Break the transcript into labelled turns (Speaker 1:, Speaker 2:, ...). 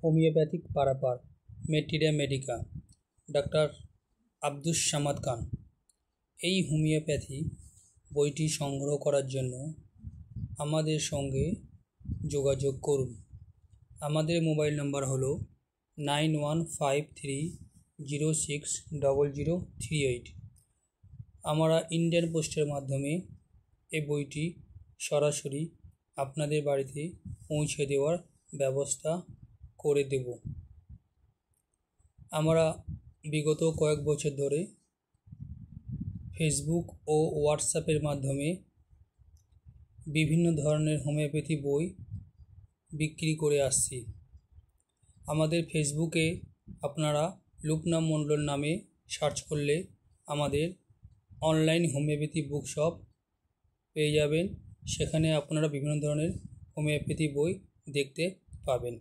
Speaker 1: Homeopathic পারাপার মেটিরিয়া Medica doctor Abdus Samad খান। এই homeopathy বইটি সংগ্রহ করার জন্য আমাদের সঙ্গে যোগাযোগ করুন। আমাদের মোবাইল নাম্বার হলো 9153060038। আমরা ইন্ডিয়ান পোস্টের মাধ্যমে এই বইটি সরাসরি আপনাদের বাড়িতে পৌঁছে দেওয়ার ব্যবস্থা করে দেব। আমরা বিগত কয়েক বছর ধরে ফেসবুক ও হোয়াটসঅ্যাপের মাধ্যমে বিভিন্ন ধরনের হোমিওপ্যাথি বই বিক্রি করে আসছি। আমাদের ফেসবুকে আপনারা লুপনাম মণ্ডল নামে সার্চ করলে আমাদের অনলাইন হোমিওপ্যাথি বুক শপ পেয়ে যাবেন। সেখানে আপনারা বিভিন্ন ধরনের হোমিওপ্যাথি বই দেখতে পাবেন।